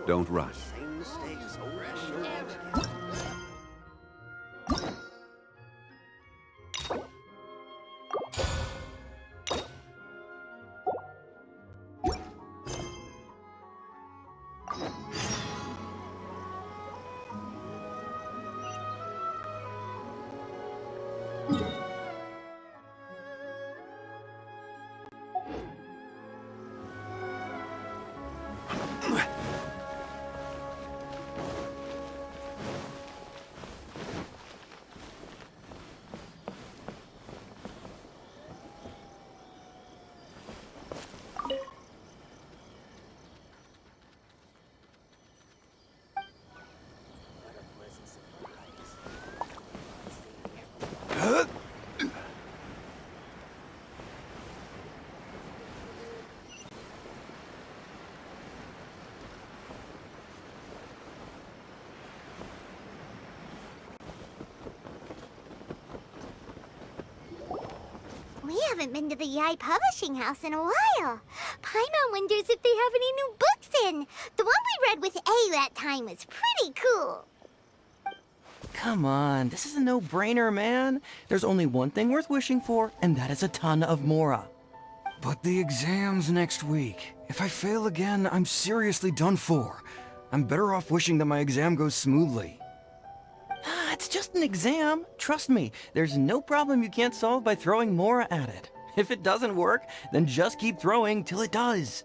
Don't rush. Same mistakes over and over again. We haven't been to the Yai Publishing House in a while. Paimon wonders if they have any new books in. The one we read with A that time was pretty cool. Come on, this is a no-brainer, man. There's only one thing worth wishing for, and that is a ton of Mora. But the exam's next week. If I fail again, I'm seriously done for. I'm better off wishing that my exam goes smoothly. It's just an exam. Trust me, there's no problem you can't solve by throwing Mora at it. If it doesn't work, then just keep throwing till it does.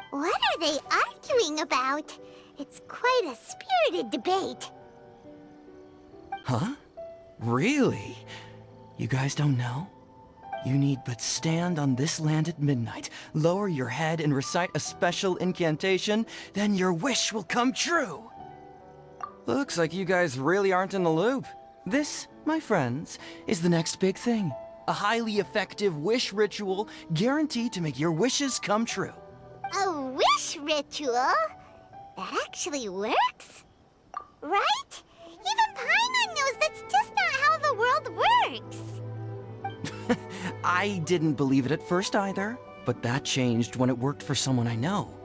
What are they arguing about? It's quite a spirited debate. Huh? Really? You guys don't know? You need but stand on this land at midnight, lower your head and recite a special incantation, then your wish will come true. Looks like you guys really aren't in the loop. This, my friends, is the next big thing. A highly effective wish ritual guaranteed to make your wishes come true. A wish ritual? That actually works? Right? Even Paimon knows that's just not how the world works. I didn't believe it at first either, but that changed when it worked for someone I know.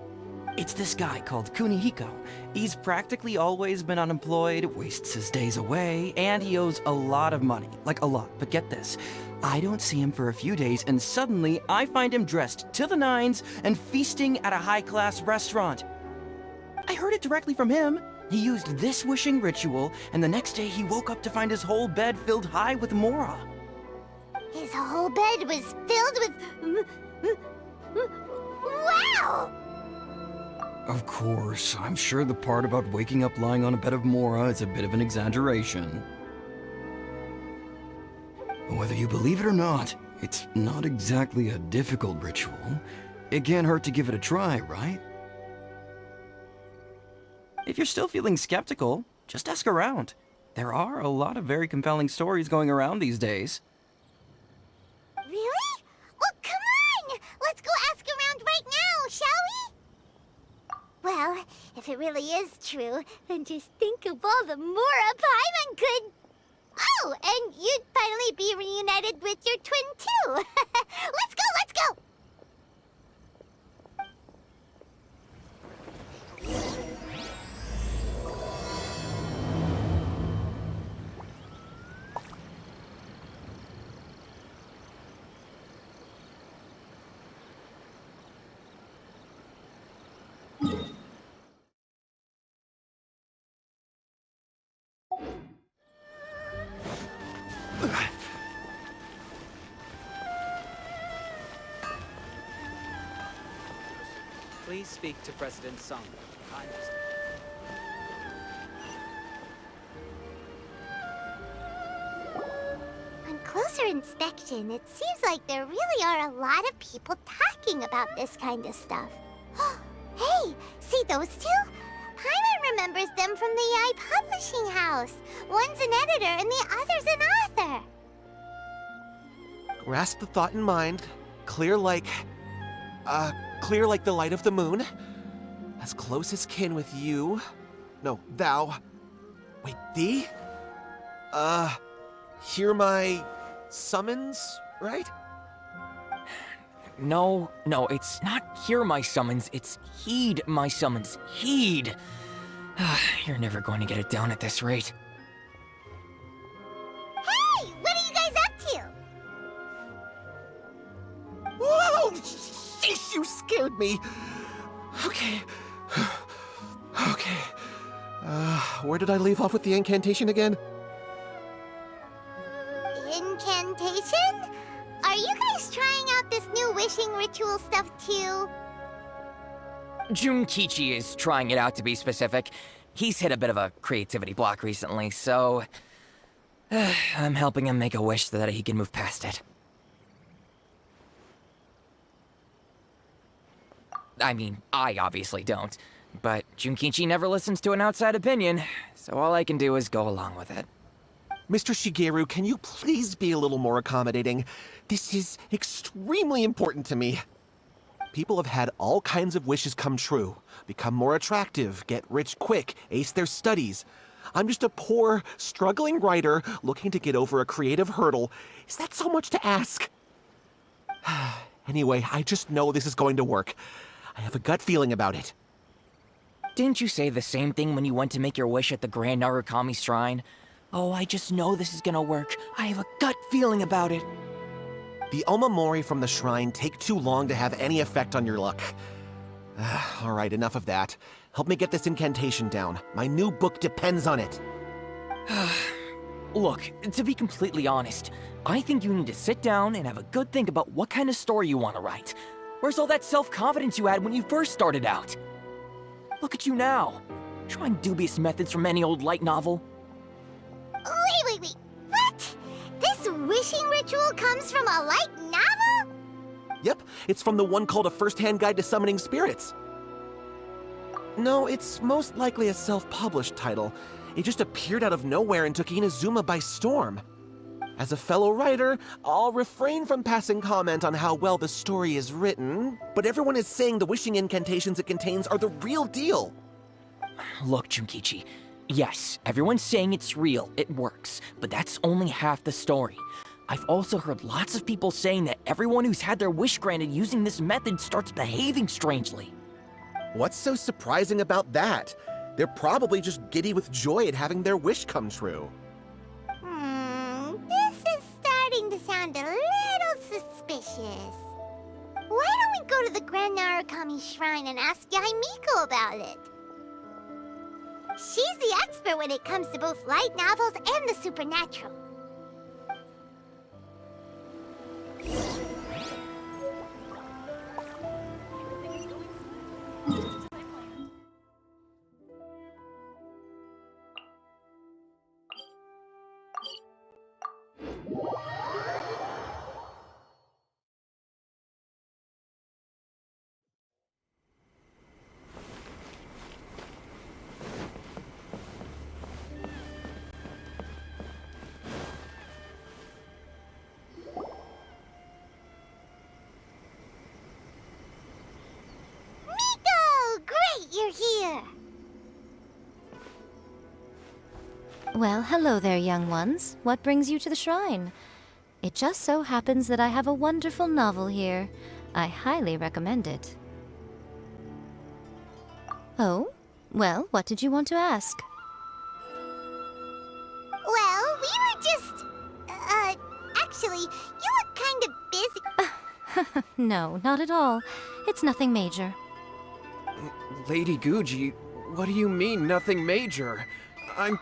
It's this guy called Kunihiko. He's practically always been unemployed, wastes his days away, and he owes a lot of money. Like a lot, but get this. I don't see him for a few days, and suddenly I find him dressed to the nines and feasting at a high-class restaurant. I heard it directly from him. He used this wishing ritual, and the next day he woke up to find his whole bed filled high with Mora. His whole bed was filled with... Wow! Of course, I'm sure the part about waking up lying on a bed of Mora is a bit of an exaggeration. Whether you believe it or not, it's not exactly a difficult ritual. It can't hurt to give it a try, right? If you're still feeling skeptical, just ask around. There are a lot of very compelling stories going around these days. Really? Well, come on! Let's go ask around right now, shall we? Well, if it really is true, then just think of all the Mora Paimon could... Oh, and you'd finally be reunited with your twin, too. Let's go, let's go! Please speak to President Song. On closer inspection, it seems like there really are a lot of people talking about this kind of stuff. Hey, see those two? Paimon remembers them from the Yai Publishing House. One's an editor and the other's an author. Grasp the thought in mind. Clear like the light of the moon. As close as kin with you. No, thou. Wait, thee? Hear my summons, right? No, it's not hear my summons, it's heed my summons. Heed! You're never going to get it down at this rate. Hey, what are you guys up to? Whoa! Sheesh, you scared me. Okay. Okay. Where did I leave off with the incantation again? Incantation? Are you guys trying out this new wishing ritual stuff too? Junkichi is trying it out, to be specific. He's hit a bit of a creativity block recently, so... I'm helping him make a wish so that he can move past it. I mean, I obviously don't. But Junkichi never listens to an outside opinion, so all I can do is go along with it. Mr. Shigeru, can you please be a little more accommodating? This is extremely important to me. People have had all kinds of wishes come true. Become more attractive, get rich quick, ace their studies. I'm just a poor, struggling writer looking to get over a creative hurdle. Is that so much to ask? Anyway, I just know this is going to work. I have a gut feeling about it. Didn't you say the same thing when you went to make your wish at the Grand Narukami Shrine? Oh, I just know this is gonna work. I have a gut feeling about it. The Omamori from the shrine take too long to have any effect on your luck. Alright, enough of that. Help me get this incantation down. My new book depends on it. Look, to be completely honest, I think you need to sit down and have a good think about what kind of story you want to write. Where's all that self-confidence you had when you first started out? Look at you now, trying dubious methods from any old light novel. Wait. What? This wishing ritual comes from a light novel? Yep, it's from the one called A First-Hand Guide to Summoning Spirits. No, it's most likely a self-published title. It just appeared out of nowhere and took Inazuma by storm. As a fellow writer, I'll refrain from passing comment on how well the story is written, but everyone is saying the wishing incantations it contains are the real deal. Look, Junkichi, yes, everyone's saying it's real, it works, but that's only half the story. I've also heard lots of people saying that everyone who's had their wish granted using this method starts behaving strangely. What's so surprising about that? They're probably just giddy with joy at having their wish come true. This is starting to sound a little suspicious. Why don't we go to the Grand Narukami Shrine and ask Yaimiko about it? She's the expert when it comes to both light novels and the supernatural. You're here! Well, hello there, young ones. What brings you to the shrine? It just so happens that I have a wonderful novel here. I highly recommend it. Oh? Well, what did you want to ask? Well, we were just... actually, you look kind of busy. No, not at all. It's nothing major. Lady Guji, what do you mean, nothing major?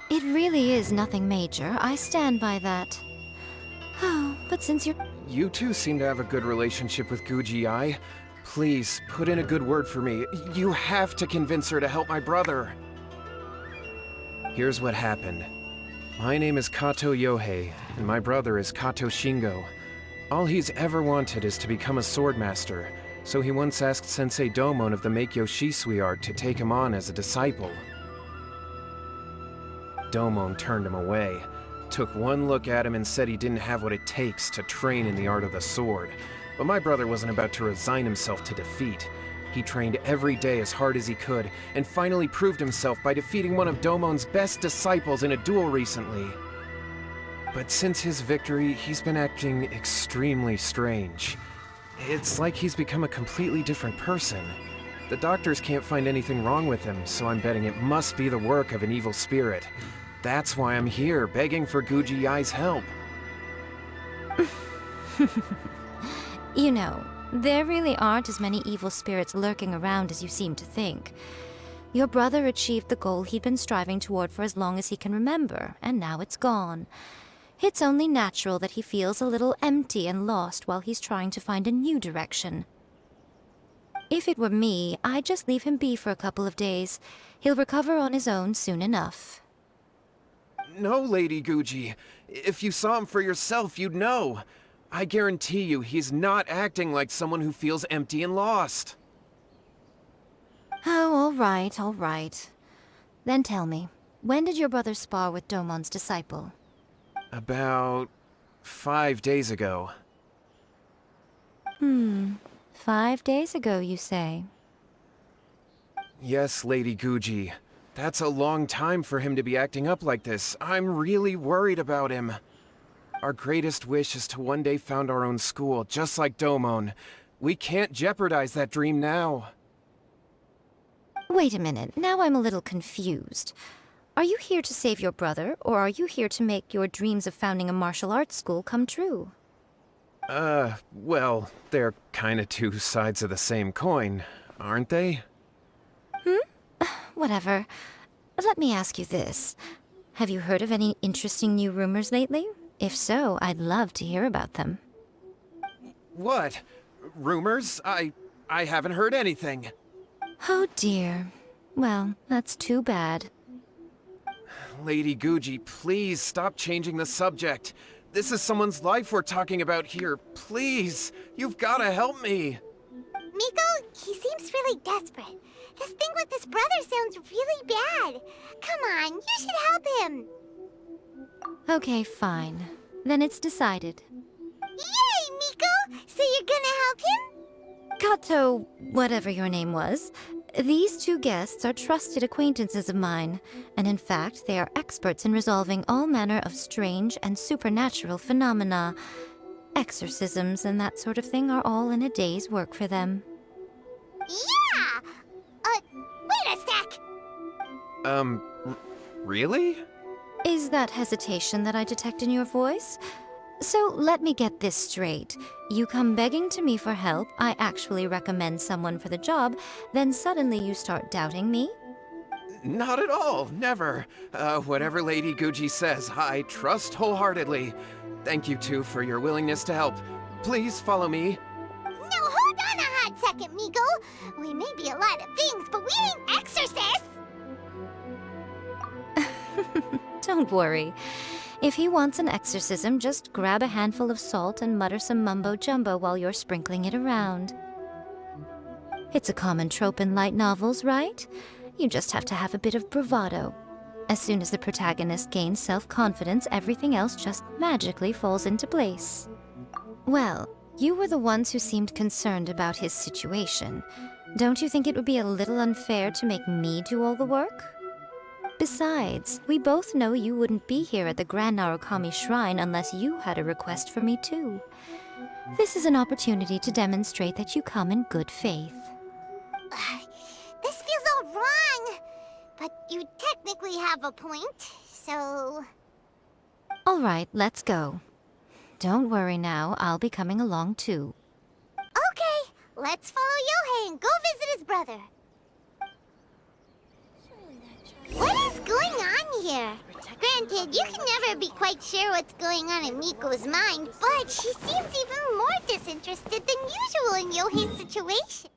It really is nothing major. I stand by that. Oh, but since you're... You two seem to have a good relationship with Guji-ai. Please, put in a good word for me. You have to convince her to help my brother. Here's what happened. My name is Kato Yohei, and my brother is Kato Shingo. All he's ever wanted is to become a swordmaster, so he once asked Sensei Domon of the Meikyo Shisui art to take him on as a disciple. Domon turned him away, took one look at him and said he didn't have what it takes to train in the art of the sword. But my brother wasn't about to resign himself to defeat. He trained every day as hard as he could, and finally proved himself by defeating one of Domon's best disciples in a duel recently. But since his victory, he's been acting extremely strange. It's like he's become a completely different person. The doctors can't find anything wrong with him, so I'm betting it must be the work of an evil spirit. That's why I'm here, begging for Guji Ai's help. You know, there really aren't as many evil spirits lurking around as you seem to think. Your brother achieved the goal he'd been striving toward for as long as he can remember, and now it's gone. It's only natural that he feels a little empty and lost while he's trying to find a new direction. If it were me, I'd just leave him be for a couple of days. He'll recover on his own soon enough. No, Lady Guji. If you saw him for yourself, you'd know. I guarantee you he's not acting like someone who feels empty and lost. Oh, all right, all right. Then tell me, when did your brother spar with Domon's disciple? About 5 days ago. 5 days ago, you say? Yes, Lady Guji. That's a long time for him to be acting up like this. I'm really worried about him. Our greatest wish is to one day found our own school, just like Domon. We can't jeopardize that dream now. Wait a minute, now I'm a little confused. Are you here to save your brother, or are you here to make your dreams of founding a martial arts school come true? Well, they're kinda two sides of the same coin, aren't they? Whatever. Let me ask you this. Have you heard of any interesting new rumors lately? If so, I'd love to hear about them. What? Rumors? I haven't heard anything. Oh dear. Well, that's too bad. Lady Guji, please stop changing the subject. This is someone's life we're talking about here. Please, you've gotta help me. Miko, he seems really desperate. His thing with his brother sounds really bad. Come on, you should help him. Okay, fine. Then it's decided. Yay, Miko! So you're gonna help him? Kato, whatever your name was, these two guests are trusted acquaintances of mine, and in fact, they are experts in resolving all manner of strange and supernatural phenomena. Exorcisms and that sort of thing are all in a day's work for them. Yeah! Wait a sec! Really? Is that hesitation that I detect in your voice? So let me get this straight. You come begging to me for help, I actually recommend someone for the job, then suddenly you start doubting me? Not at all, never. Whatever Lady Guji says, I trust wholeheartedly. Thank you two for your willingness to help. Please follow me. No, hold on a hot second, Miko. We may be a lot of things, but we ain't exorcists! Don't worry. If he wants an exorcism, just grab a handful of salt and mutter some mumbo-jumbo while you're sprinkling it around. It's a common trope in light novels, right? You just have to have a bit of bravado. As soon as the protagonist gains self-confidence, everything else just magically falls into place. Well, you were the ones who seemed concerned about his situation. Don't you think it would be a little unfair to make me do all the work? Besides, we both know you wouldn't be here at the Grand Narukami Shrine unless you had a request for me too. This is an opportunity to demonstrate that you come in good faith. This feels all wrong. But you technically have a point, so... All right, let's go. Don't worry now, I'll be coming along too. Okay, let's follow Yohei and go visit his brother. What is going on here? Granted, you can never be quite sure what's going on in Miko's mind, but she seems even more disinterested than usual in Yohei's situation.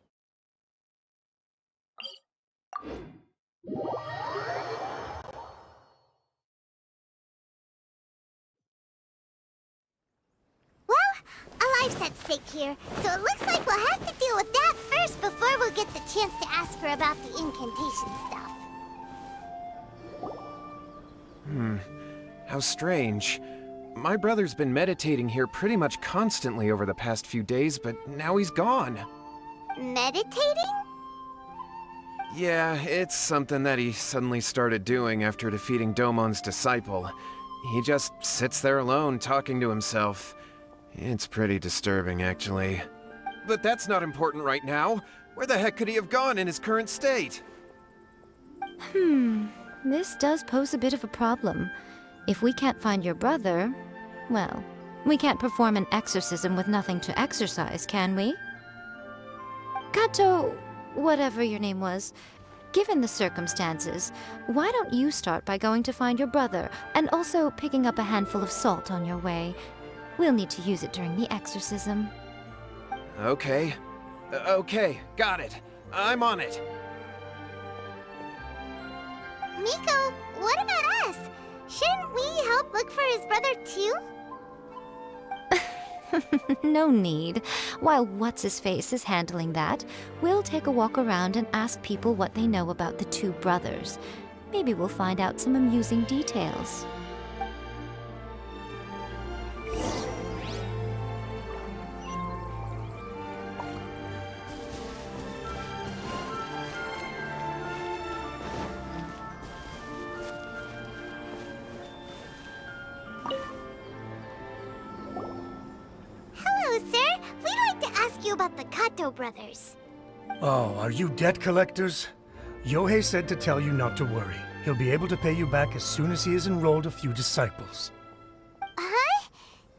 Well, a life's at stake here, so it looks like we'll have to deal with that first before we'll get the chance to ask her about the incantation stuff. How strange. My brother's been meditating here pretty much constantly over the past few days, but now he's gone. Meditating? Yeah, it's something that he suddenly started doing after defeating Domon's disciple. He just sits there alone, talking to himself. It's pretty disturbing, actually. But that's not important right now. Where the heck could he have gone in his current state? This does pose a bit of a problem. If we can't find your brother, well, we can't perform an exorcism with nothing to exorcise, can we? Kato, whatever your name was, given the circumstances, why don't you start by going to find your brother, and also picking up a handful of salt on your way? We'll need to use it during the exorcism. Okay. Okay, got it. I'm on it. Miko, what about us? Shouldn't we help look for his brother too? No need. While What's-His-Face is handling that, we'll take a walk around and ask people what they know about the two brothers. Maybe we'll find out some amusing details. Hello, sir. We'd like to ask you about the Kato brothers. Oh, are you debt collectors? Yohei said to tell you not to worry. He'll be able to pay you back as soon as he has enrolled a few disciples. Huh?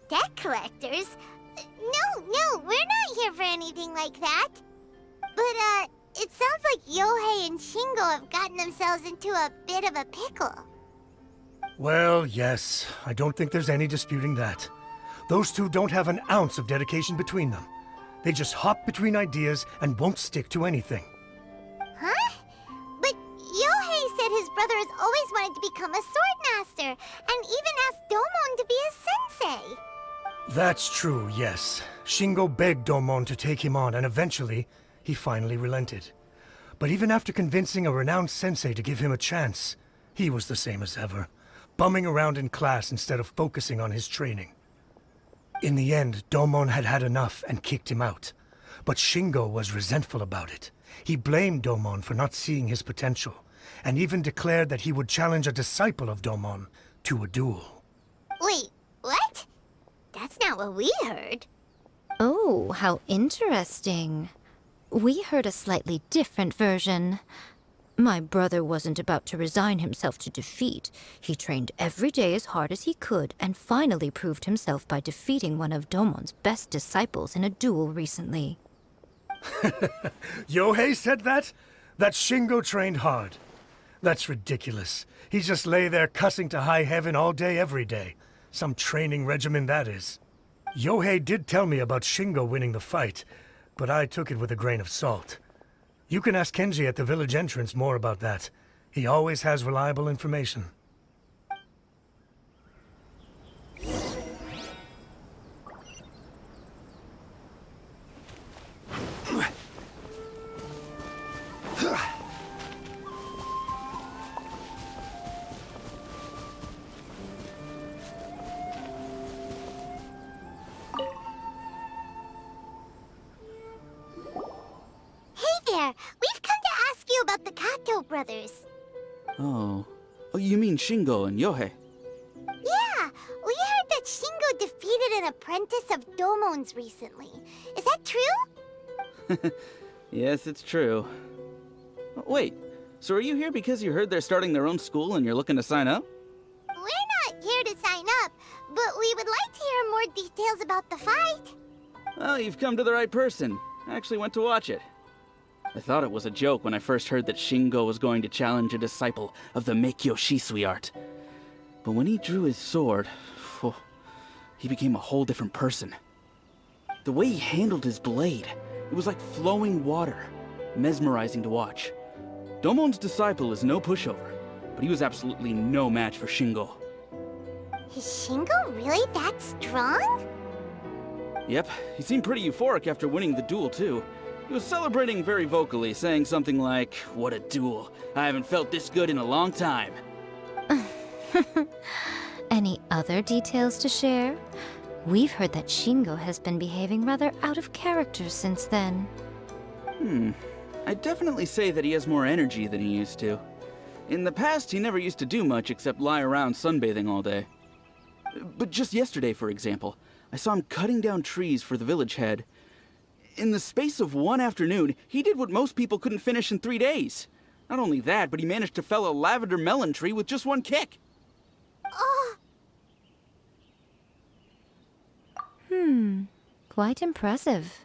Debt collectors? No, we're not here for anything like that. But, it sounds like Yohei and Shingo have gotten themselves into a bit of a pickle. Well, yes. I don't think there's any disputing that. Those two don't have an ounce of dedication between them. They just hop between ideas and won't stick to anything. Huh? But Yohei said his brother has always wanted to become a sword master, and even asked Domon to be his sensei. That's true, yes. Shingo begged Domon to take him on, and eventually, he finally relented. But even after convincing a renowned sensei to give him a chance, he was the same as ever, bumming around in class instead of focusing on his training. In the end, Domon had had enough and kicked him out. But Shingo was resentful about it. He blamed Domon for not seeing his potential, and even declared that he would challenge a disciple of Domon to a duel. Wait, what? That's not what we heard. Oh, how interesting. We heard a slightly different version. My brother wasn't about to resign himself to defeat. He trained every day as hard as he could and finally proved himself by defeating one of Domon's best disciples in a duel recently. Yohei said that? That Shingo trained hard. That's ridiculous. He just lay there cussing to high heaven all day every day. Some training regimen that is. Yohei did tell me about Shingo winning the fight, but I took it with a grain of salt. You can ask Kenji at the village entrance more about that. He always has reliable information. We've come to ask you about the Kato brothers. Oh, you mean Shingo and Yohei? Yeah, we heard that Shingo defeated an apprentice of Domon's recently. Is that true? Yes, it's true. Wait, so are you here because you heard they're starting their own school and you're looking to sign up? We're not here to sign up, but we would like to hear more details about the fight. Well, you've come to the right person. I actually went to watch it. I thought it was a joke when I first heard that Shingo was going to challenge a disciple of the Meikyo Shisui art. But when he drew his sword, he became a whole different person. The way he handled his blade, it was like flowing water, mesmerizing to watch. Domon's disciple is no pushover, but he was absolutely no match for Shingo. Is Shingo really that strong? Yep, he seemed pretty euphoric after winning the duel too. He was celebrating very vocally, saying something like, "What a duel. I haven't felt this good in a long time." Any other details to share? We've heard that Shingo has been behaving rather out of character since then. I'd definitely say that he has more energy than he used to. In the past, he never used to do much except lie around sunbathing all day. But just yesterday, for example, I saw him cutting down trees for the village head. In the space of one afternoon, he did what most people couldn't finish in 3 days. Not only that, but he managed to fell a lavender melon tree with just one kick. Oh, Quite impressive.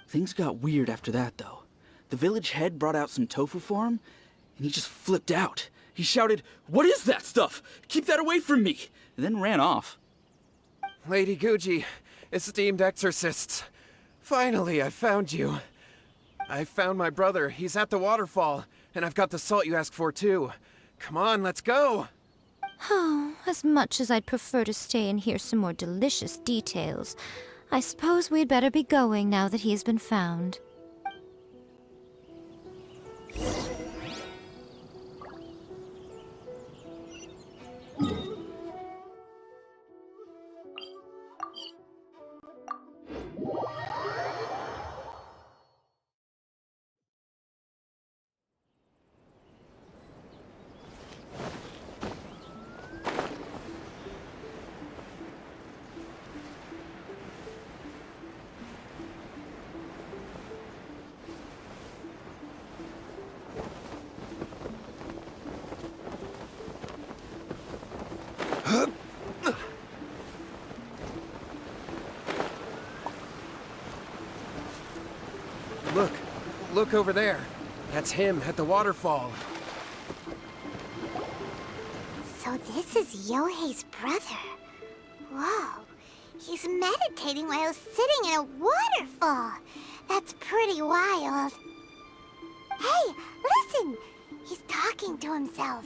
Things got weird after that, though. The village head brought out some tofu for him, and he just flipped out. He shouted, "What is that stuff? Keep that away from me!" and then ran off. Lady Guji, esteemed exorcists. Finally, I found you. I found my brother. He's at the waterfall, and I've got the salt you asked for, too. Come on, let's go! Oh, as much as I'd prefer to stay and hear some more delicious details, I suppose we'd better be going now that he's been found. Look over there. That's him at the waterfall. so this is Yohei's brother. Whoa, he's meditating while sitting in a waterfall. That's pretty wild. Hey, listen! He's talking to himself.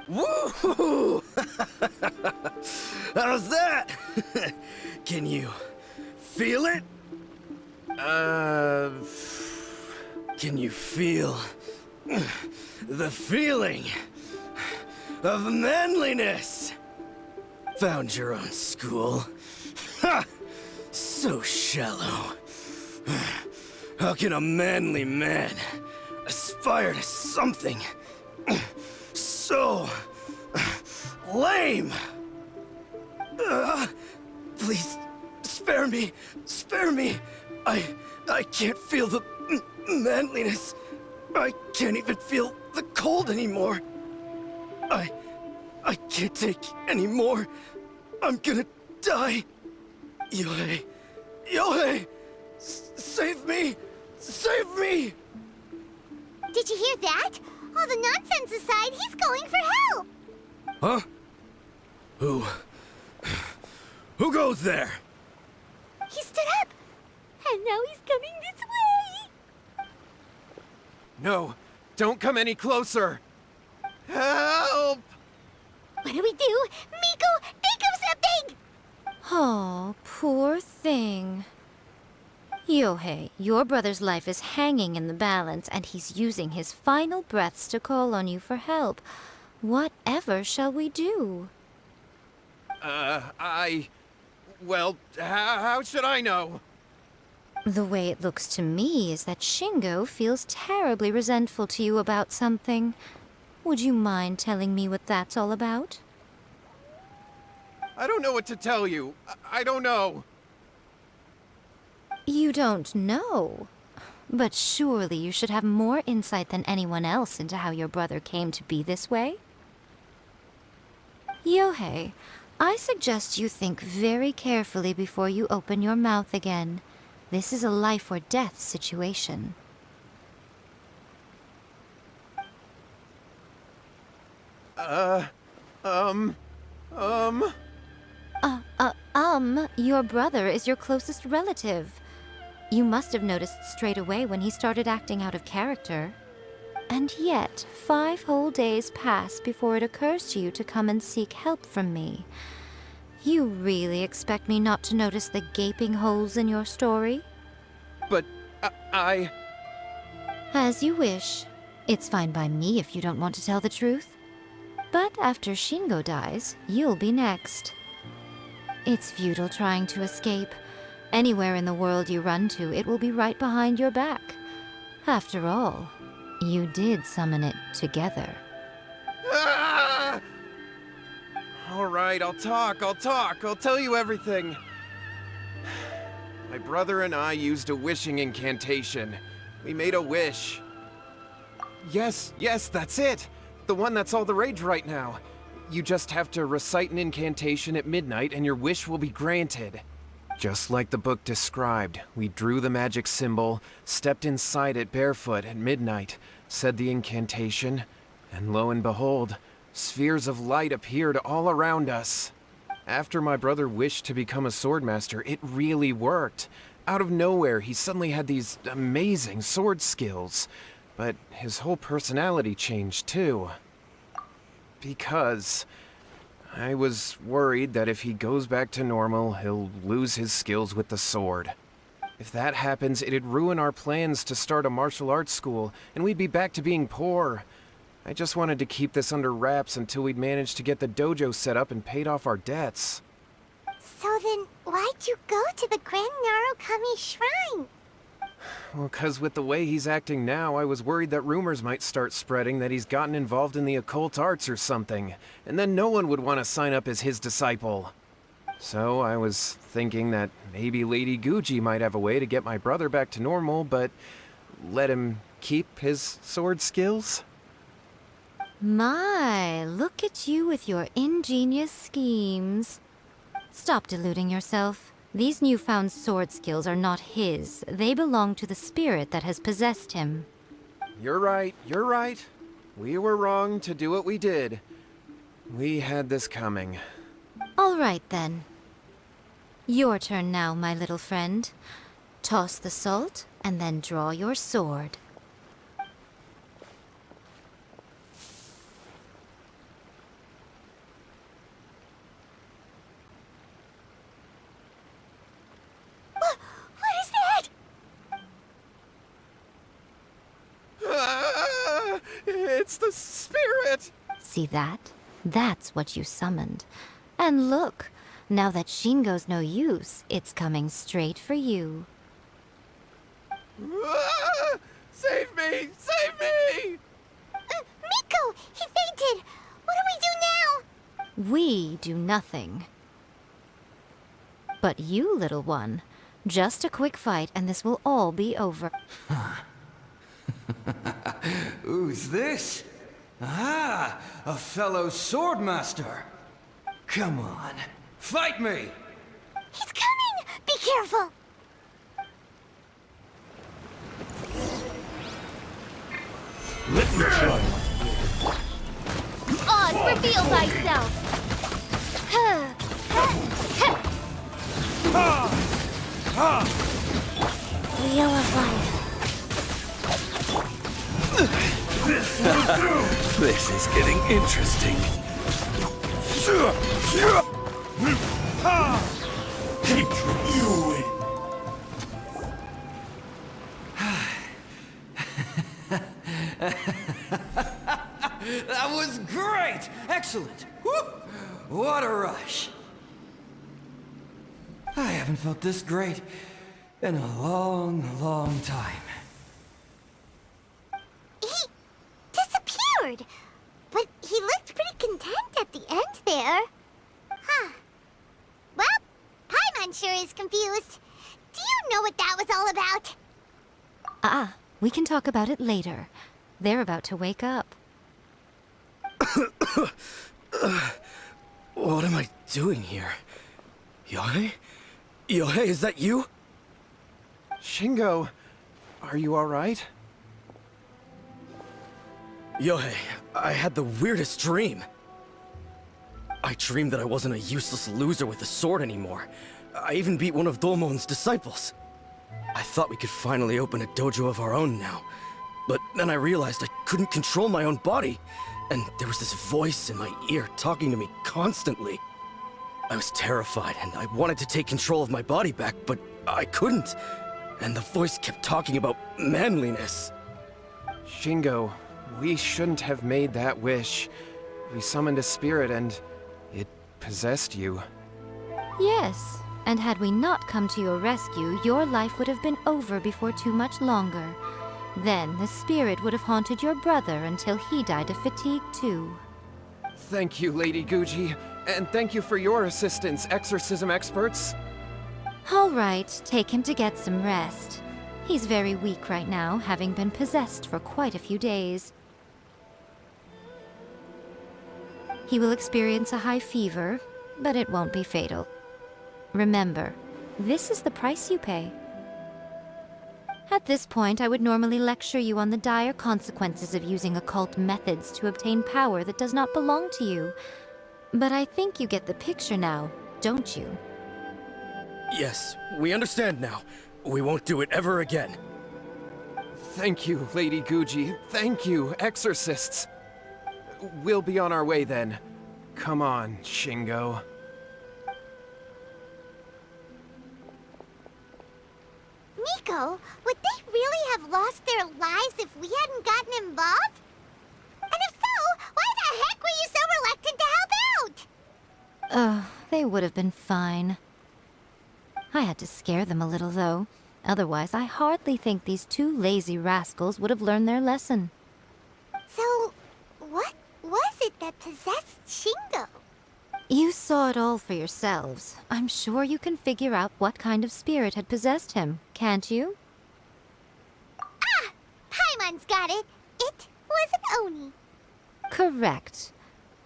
Woo! How's that? Can you feel it? Can you feel the feeling of manliness? Found your own school? Ha! So shallow. How can a manly man aspire to something so lame? Please, spare me. Spare me. I can't feel the manliness. I can't even feel the cold anymore. I can't take any more. I'm gonna die. Yohei! Yohei! Save me! Save me! Did you hear that? All the nonsense aside, he's going for help! Huh? Who goes there? He stood up! And now he's coming this way! No, don't come any closer. Help! What do we do? Miko, think of something! Oh, poor thing. Yohei, your brother's life is hanging in the balance, and he's using his final breaths to call on you for help. Whatever shall we do? Well, how should I know? The way it looks to me is that Shingo feels terribly resentful to you about something. Would you mind telling me what that's all about? I don't know what to tell you. I don't know. You don't know? But surely you should have more insight than anyone else into how your brother came to be this way? Yohei, I suggest you think very carefully before you open your mouth again. This is a life or death situation. Your brother is your closest relative. You must have noticed straight away when he started acting out of character. And yet, 5 whole days pass before it occurs to you to come and seek help from me. You really expect me not to notice the gaping holes in your story? But I... As you wish. It's fine by me if you don't want to tell the truth. But after Shingo dies, you'll be next. It's futile trying to escape. Anywhere in the world you run to, it will be right behind your back. After all, you did summon it together. Ah! All right, I'll talk. I'll tell you everything. My brother and I used a wishing incantation. We made a wish. Yes, that's it. The one that's all the rage right now. You just have to recite an incantation at midnight and your wish will be granted. Just like the book described, we drew the magic symbol, stepped inside it barefoot at midnight, said the incantation, and lo and behold, spheres of light appeared all around us. After my brother wished to become a swordmaster, it really worked. Out of nowhere, he suddenly had these amazing sword skills. But his whole personality changed too. Because I was worried that if he goes back to normal, he'll lose his skills with the sword. If that happens, it'd ruin our plans to start a martial arts school, and we'd be back to being poor. I just wanted to keep this under wraps until we'd managed to get the dojo set up and paid off our debts. So then, why'd you go to the Grand Narukami Shrine? Well, 'cause with the way he's acting now, I was worried that rumors might start spreading that he's gotten involved in the occult arts or something, and then no one would want to sign up as his disciple. So I was thinking that maybe Lady Guji might have a way to get my brother back to normal, but let him keep his sword skills? My, look at you with your ingenious schemes. Stop deluding yourself. These newfound sword skills are not his. They belong to the spirit that has possessed him. You're right. We were wrong to do what we did. We had this coming. All right, then. Your turn now, my little friend. Toss the salt, and then draw your sword. What is that? It's the spirit! See that? That's what you summoned. And look, now that Shingo's no use, it's coming straight for you. Save me! Save me! Miko! He fainted! What do we do now? We do nothing. But you, little one, just a quick fight and this will all be over. Who's this? Ah, a fellow swordmaster. Come on, fight me! He's coming! Be careful! Let me try. Oz, reveal thyself! Wheel of life. This is getting interesting. That was great! Excellent! Whoop! What a rush! I haven't felt this great in a long, long time. He disappeared! But he looked pretty content at the end there. Huh. Well, Paimon sure is confused. Do you know what that was all about? We can talk about it later. They're about to wake up. What am I doing here? Yohei? Yohei, is that you? Shingo, are you alright? Yohei, I had the weirdest dream. I dreamed that I wasn't a useless loser with a sword anymore. I even beat one of Domon's disciples. I thought we could finally open a dojo of our own now. But then I realized I couldn't control my own body. And there was this voice in my ear talking to me constantly. I was terrified and I wanted to take control of my body back, but I couldn't. And the voice kept talking about manliness. Shingo, we shouldn't have made that wish. We summoned a spirit and it possessed you. Yes, and had we not come to your rescue, your life would have been over before too much longer. Then the spirit would have haunted your brother until he died of fatigue too. Thank you, Lady Guji. And thank you for your assistance, exorcism experts. All right, take him to get some rest. He's very weak right now, having been possessed for quite a few days. He will experience a high fever, but it won't be fatal. Remember, this is the price you pay. At this point, I would normally lecture you on the dire consequences of using occult methods to obtain power that does not belong to you. But I think you get the picture now, don't you? Yes, we understand now. We won't do it ever again. Thank you, Lady Guji. Thank you, exorcists. We'll be on our way then. Come on, Shingo. Miko, would they really have lost their lives if we hadn't gotten involved? And if so, why the heck were you so reluctant to help out? Oh, they would have been fine. I had to scare them a little, though. Otherwise, I hardly think these two lazy rascals would have learned their lesson. So, what was it that possessed Shingo? You saw it all for yourselves. I'm sure you can figure out what kind of spirit had possessed him, can't you? Ah! Paimon's got it. It was an Oni. Correct.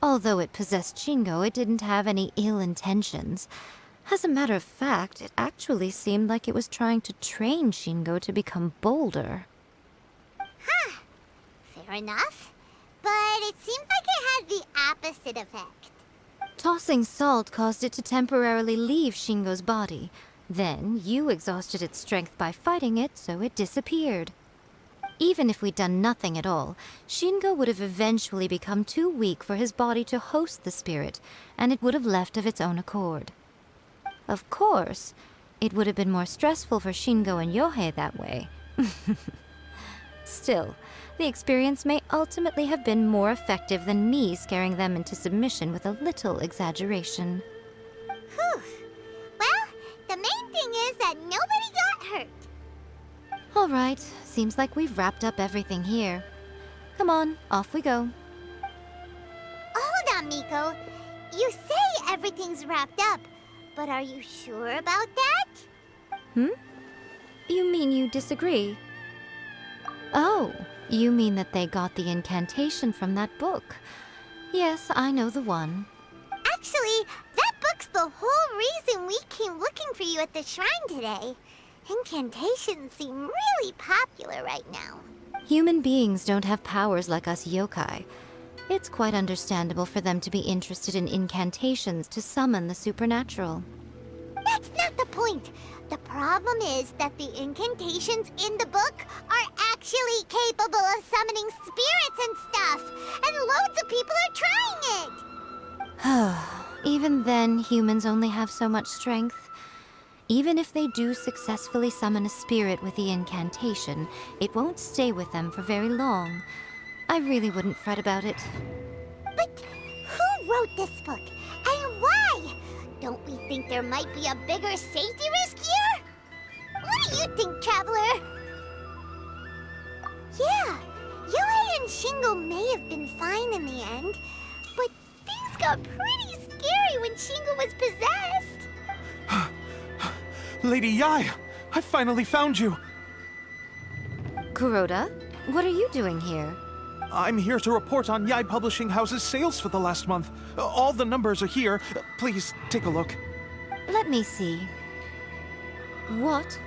Although it possessed Shingo, it didn't have any ill intentions. As a matter of fact, it actually seemed like it was trying to train Shingo to become bolder. Huh. Fair enough. But it seems like it had the opposite effect. Tossing salt caused it to temporarily leave Shingo's body. Then, you exhausted its strength by fighting it, so it disappeared. Even if we'd done nothing at all, Shingo would have eventually become too weak for his body to host the spirit, and it would have left of its own accord. Of course, it would have been more stressful for Shingo and Yohei that way. Still, the experience may ultimately have been more effective than me scaring them into submission with a little exaggeration. Whew. Well, the main thing is that nobody got hurt. All right, seems like we've wrapped up everything here. Come on, off we go. Hold on, Miko. You say everything's wrapped up, but are you sure about that? You mean you disagree? Oh, you mean that they got the incantation from that book. Yes, I know the one. Actually, that book's the whole reason we came looking for you at the shrine today. Incantations seem really popular right now. Human beings don't have powers like us yokai. It's quite understandable for them to be interested in incantations to summon the supernatural. That's not the point. The problem is that the incantations in the book are actually capable of summoning spirits and stuff, and loads of people are trying it. Even then, humans only have so much strength. Even if they do successfully summon a spirit with the incantation, it won't stay with them for very long. I really wouldn't fret about it. But who wrote this book, and why? Don't we think there might be a bigger safety risk here? What do you think, Traveler? Yeah, Yohei and Shingo may have been fine in the end, but things got pretty scary when Shingo was possessed. Lady Yai, I finally found you. Kuroda, what are you doing here? I'm here to report on Yai Publishing House's sales for the last month. All the numbers are here. Please, take a look. Let me see. What?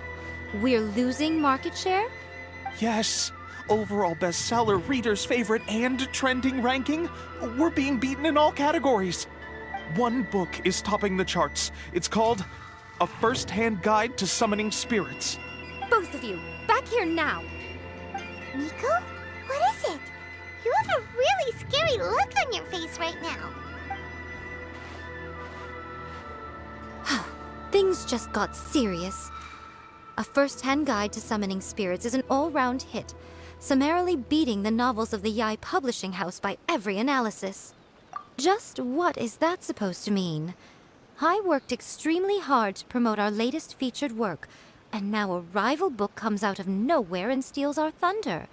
We're losing market share? Yes. Overall bestseller, readers' favorite, and trending ranking. We're being beaten in all categories. One book is topping the charts. It's called A First-Hand Guide to Summoning Spirits. Both of you, back here now! Miko? What is it? You have a really scary look on your face right now. Things just got serious. A First-Hand Guide to Summoning Spirits is an all-round hit, summarily beating the novels of the Yai Publishing House by every analysis. Just what is that supposed to mean? I worked extremely hard to promote our latest featured work, and now a rival book comes out of nowhere and steals our thunder.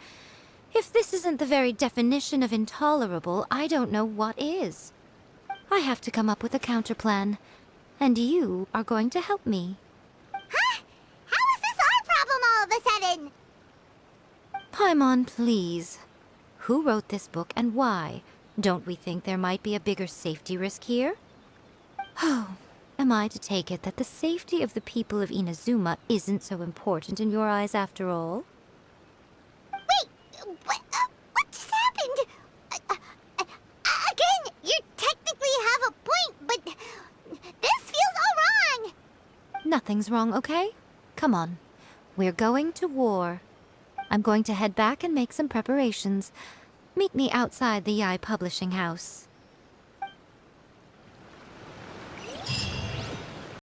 If this isn't the very definition of intolerable, I don't know what is. I have to come up with a counterplan. And you are going to help me. Huh? How is this our problem all of a sudden? Paimon, please. Who wrote this book and why? Don't we think there might be a bigger safety risk here? Oh, am I to take it that the safety of the people of Inazuma isn't so important in your eyes after all? Wait, what just happened? Again, you technically have a point, but this feels all wrong. Nothing's wrong, okay? Come on. We're going to war. I'm going to head back and make some preparations. Meet me outside the Yai Publishing House.